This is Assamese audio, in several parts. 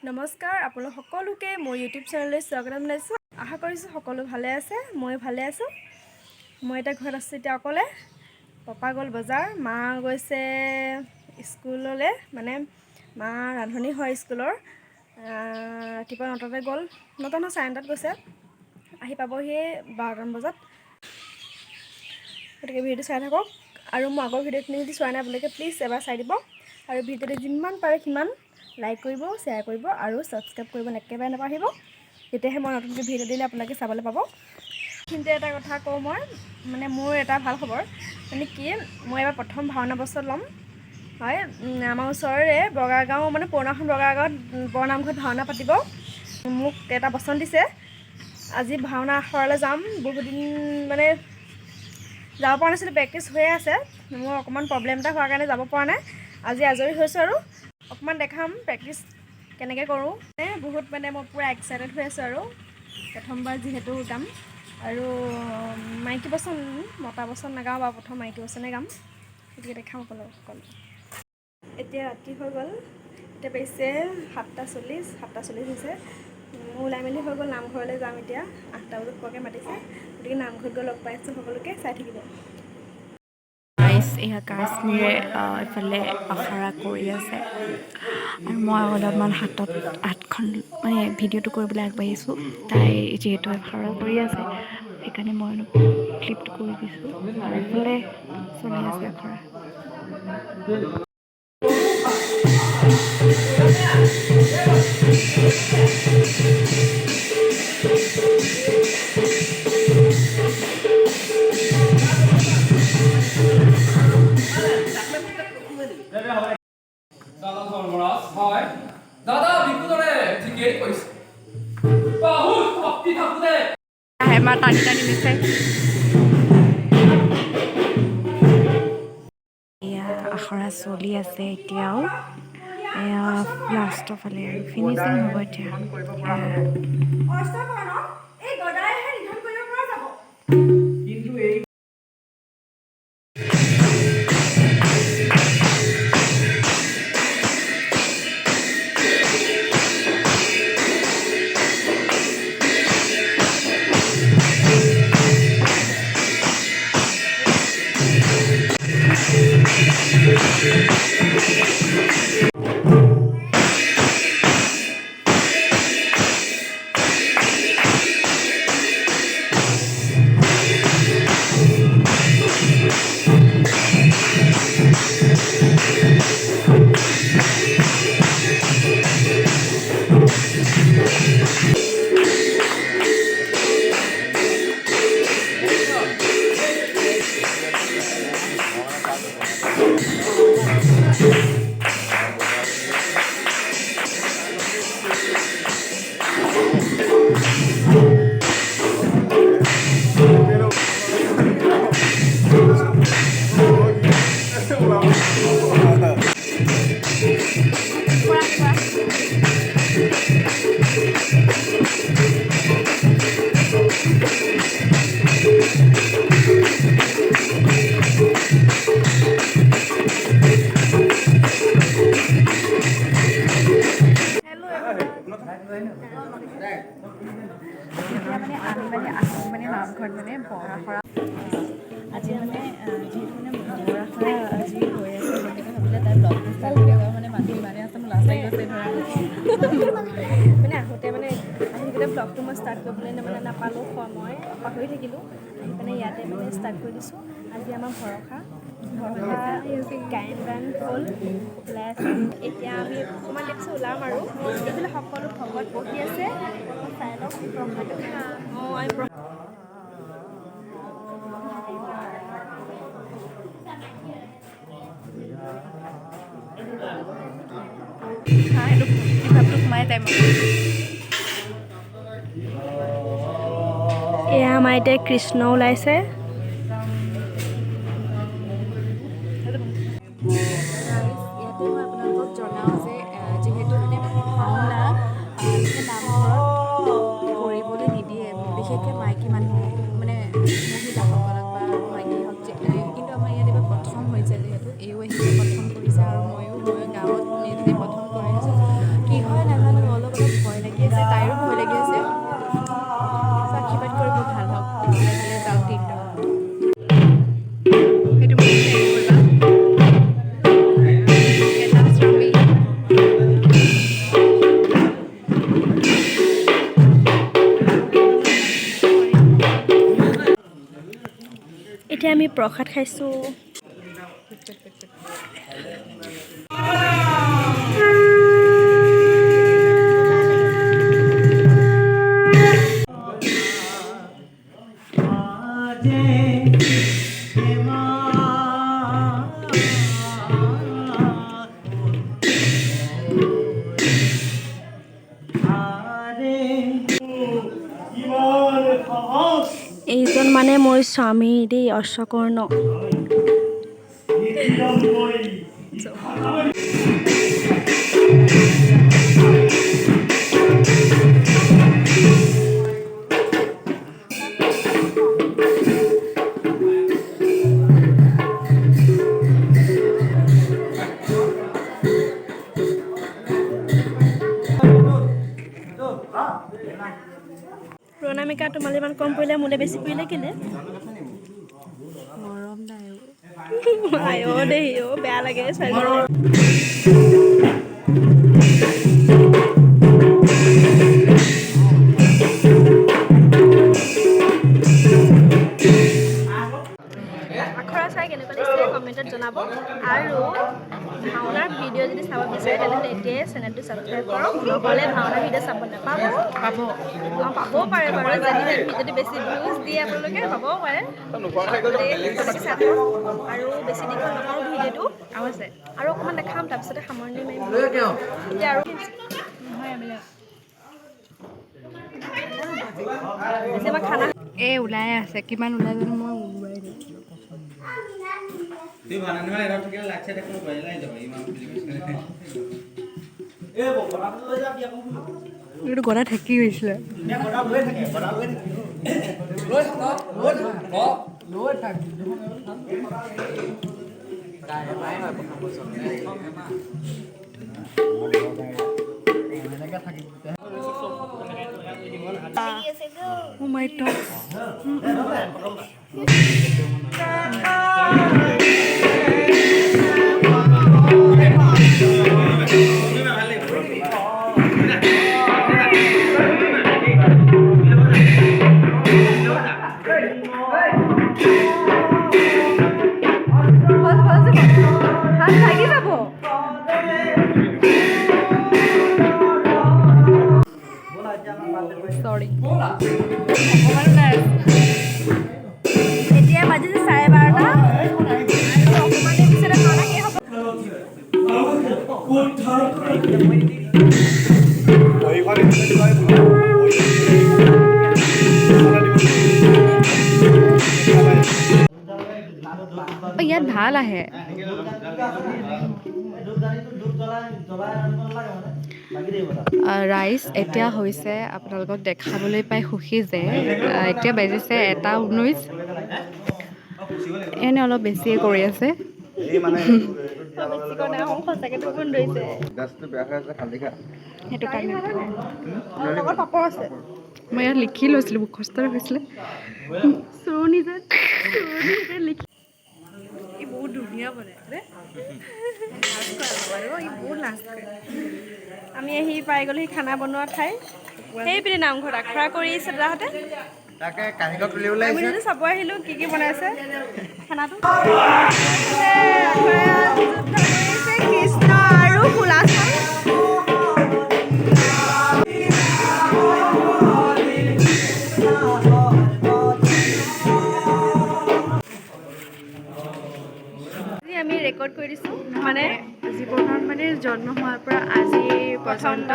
নমস্কাৰ আপোনালোক সকলোকে মোৰ ইউটিউব চেনেললৈ স্বাগতম জনাইছোঁ। আশা কৰিছোঁ সকলো ভালে আছে, মই ভালে আছোঁ। মই এতিয়া ঘৰত আছোঁ এতিয়া অকলে। পাপা গ'ল বজাৰ, মা গৈছে স্কুললৈ, মানে মা ৰান্ধনি হয় স্কুলৰ। ৰাতিপুৱা 9টাতে গ'ল, 9টা নহয় 9:30 গৈছে, আহি পাবহি 12টামান বজাত। গতিকে ভিডিঅ'টো চাই থাকক, আৰু মোৰ আগৰ ভিডিঅ'খিনি যদি চোৱা নাই আপোনালোকে প্লিজ এবাৰ চাই দিব, আৰু ভিডিঅ'টো যিমান পাৰে সিমান লাইক কৰিব, শ্বেয়াৰ কৰিব আৰু ছাবস্ক্ৰাইব কৰিব একেবাৰে নাপাহৰিব, তেতিয়াহে মই নতুনকৈ ভিডিঅ' দিলে আপোনালোকে চাবলৈ পাব। কিন্তু এটা কথা কওঁ, মই মানে মোৰ এটা ভাল খবৰ, মানে কি মই এবাৰ প্ৰথম ভাওনা বছৰত ল'ম। হয়, আমাৰ ওচৰৰে বগাগাঁও, মানে পুৰণাখন বগাগাঁৱত বৰনামঘৰত ভাওনা পাতিব। মোক এটা বচন দিছে, আজি ভাওনা আখৰালৈ যাম। বহুত দিন মানে যাব পৰা নাছিলোঁ, প্ৰেক্টিচ হৈয়ে আছে। মোৰ অকণমান প্ৰব্লেম এটা হোৱাৰ কাৰণে যাব পৰা নাই। আজি আজৰি হৈছোঁ আৰু অকণমান দেখাম প্ৰেক্টিচ কেনেকৈ কৰোঁ। বহুত মানে মই পূৰা এক্সাইটেড হৈ আছোঁ, আৰু প্ৰথমবাৰ যিহেতু গাম, আৰু মাইকী বচন, মতা বচন নাগাওঁ বাৰু, প্ৰথম মাইকী বচনে গাম, গতিকে দেখাম আপোনালোকক। এতিয়া ৰাতি হৈ গ'ল, এতিয়া পাইছে 7:40 হৈছে। মোৰ ওলাই মেলি হৈ গ'ল, নামঘৰলৈ যাম এতিয়া। 8টা বজাত পোৱাকৈ মাতিছে, গতিকে নামঘৰত গৈ লগ পাইছোঁ সকলোকে, চাই থাকিব। এয়া কাশ্মীৰে ইফালে আখৰা কৰি আছে, আৰু মই অলপমান হাতখন মানে ভিডিঅ'টো কৰিবলৈ আগবাঢ়িছোঁ। তাই যিহেতু আখৰা কৰি আছে, সেইকাৰণে মই অলপ ক্লিপটো কৰি দিছোঁ, আৰু ইফালে চলি আছে আখৰা। হেমা টানি টানি নিছে। এয়া আখৰা চলি আছে এতিয়াও, এয়া লাষ্টৰ ফালে আৰু ফিনিচিং হ'ব এতিয়া। এতিয়া মানে আমি মানে নামঘৰত মানে বৰাখৰা আজি মানে যিহেতু মানে বৰাখৰা আজি হৈ আছে, গতিকে ভাবিলে তাই ব্লগটো ষ্টাৰ্ট কৰি মানে মানুহ ইমানেই আছে, মোৰ লাজ লাগি গৈছে ধৰা। মানে আহোঁতে মানে আহি পেলাই ব্লগটো মই ষ্টাৰ্ট কৰিবলৈ মানে নাপালোঁ, মই পাহৰি থাকিলোঁ। আহি পেলাই ইয়াতে মানে ষ্টাৰ্ট কৰি দিছোঁ। আজি আমাৰ ভৰসা গায়ন বায়ন হ'ল, ওলাই আছে। এতিয়া আমি অকণমান দেৰি পিছত ওলাম, আৰু এইফালে সকলো ভকত বহি আছে, চাই লওক। এয়া আমাৰ এতিয়া কৃষ্ণ ওলাইছে। ইয়াতে মই আপোনালোকক জনাওঁ যে যিহেতু মানে ভাওনা নামঘৰত কৰিবলৈ নিদিয়ে, বিশেষকৈ মাইকী মানুহ, মানে মহিলাসকলক বা মাইকী হওক, কিন্তু আমাৰ ইয়াত এইবাৰ প্ৰথম হৈছে, যিহেতু এইও আহিছে প্ৰথম কৰিছে, আৰু ময়ো গাঁৱত নিজে প্ৰথম কৰি আছোঁ। কি হয় নাজানো, এতিয়া আমি প্ৰসাদ খাইছোঁ। এইজন মানে মোৰ স্বামী দেই, অশ্বকৰ্ণ। প্ৰণামিকা তোমালে ইমান কম পৰিলে, মোলে বেছি পৰিলে কেলে? মৰম নাই আই অ' দেই অ' বেয়া লাগে ছোৱালী। আখৰা চাই কেনেকুৱা লাগিছে কমেণ্টত জনাব। আৰু ভাওনাৰ ভিডিঅ' যদি চাব বিচাৰে তেনেহ'লে এতিয়াই চেনেলটো ছাবস্ক্ৰাইব কৰক, নহ'লে ভাওনাৰ ভিডিঅ' চাব নাপাব। পাবও পাৰে বাৰু, যদি বেছি ভিউজ দিয়ে আপোনালোকে পাবও পাৰে। আৰু বেছি দীঘল নকৰোঁ ভিডিঅ'টো, আৰু অকণমান দেখাম তাৰপিছতে সামৰণি মাৰিম। এতিয়া আৰু খানা এই ওলাই আছে, কিমান ওলাই জানো মই ওলোৱাই নাই। এইটো গলা ঠেকি গৈছিলে। Oh my God. Sorry. এতিয়া বাজিছে 12:30 আৰু অকণমান দেৰি পিছতে খানা শেষ হ'ব। ইয়াত ভাল আহে। ৰাইচ এতিয়া হৈছে আপোনালোকক দেখাবলৈ পাই সুখী যে এতিয়া বাজিছে 1:19। এনে অলপ বেছিয়ে কৰি আছে। সেইটো কাৰণে মই ইয়াত লিখি লৈছিলোঁ, মুখস্থ হৈছিলে। ই বহুত ধুনীয়া বনাইছে। আমি আহি পাই গ'লো খানা বনোৱা ঠাই। সেইপিনে নামঘৰত আখৰা কৰি আছে দাদাহঁতে। আমি যদি চাব আহিলোঁ কি কি বনাইছে খানাটো। কৃষ্ণ আৰু কুলাচল। আমি ৰেকৰ্ড কৰি দিছোঁ মানে জীৱনত মানে জন্ম হোৱাৰ পৰা আজি পৰ্যন্ত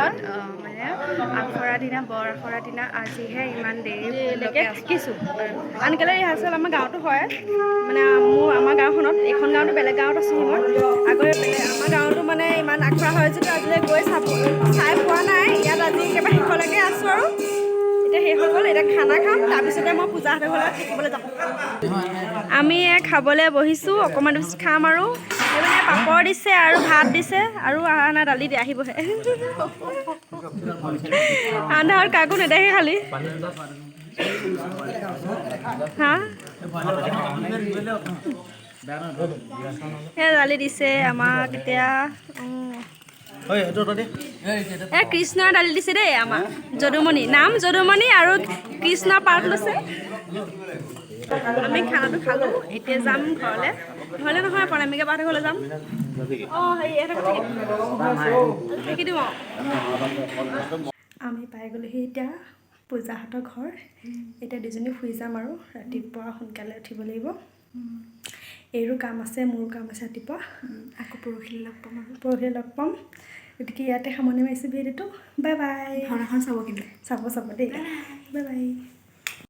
মানে আখৰা দিনা, বৰ আখৰা দিনা আজিহে ইমান দেৰিলৈকে শিকিছোঁ। আনকালে ৰিহাৰ্চেল আমাৰ গাঁৱতো হয়, মানে আমাৰ গাঁওখনত, এইখন গাঁৱতো বেলেগ গাঁৱত আছোঁ মই। আগতে আমাৰ গাঁৱতো মানে ইমান আখৰা হয় যদি আজিলৈ গৈ চাই পোৱা নাই। ইয়াত আজি একেবাৰে শেষলৈকে আছোঁ আৰু এতিয়া শেষ হৈ গ'ল। এতিয়া খানা খাম, তাৰপিছতে মই পূজাহঁতৰ ঘৰলৈ থাকিবলৈ যাম। আমি খাবলৈ বহিছোঁ, অকণমান পিছত খাম আৰু সেইপিনে পাপৰ দিছে আৰু ভাত দিছে আৰু আনা দালি দি আহিবহে। আন্ধাৰত কাকো নেদেখে খালি। হা সেই দালি দিছে আমাক এতিয়া। কৃষ্ণৰ দালি দিছে দেই আমাক। যদুমণি নাম যদুমণি আৰু কৃষ্ণ পাৰ্ট লৈছে। আমি খানাটো খালোঁ এতিয়া যাম ঘৰলৈ ঘৰলৈ নহয় প্ৰণামিকা বাহঁতৰ ঘৰলৈ যাম অঁ হেৰি এটা থাকি দিওঁ আমি পাই গ'লোহি এতিয়া পূজাহঁতৰ ঘৰ এতিয়া দুজনী শুই যাম আৰু ৰাতিপুৱা সোনকালে উঠিব লাগিব এইৰো কাম আছে মোৰো কাম আছে ৰাতিপুৱা আকৌ পৰহিলৈ লগ পাম আৰু পৰহিলৈ লগ পাম গতিকে ইয়াতে সামৰণি মাৰিছোঁ ভিডিঅ'টো বাই বাই ভাওনাখন চাব কিন্তু চাব দেই বাই বাই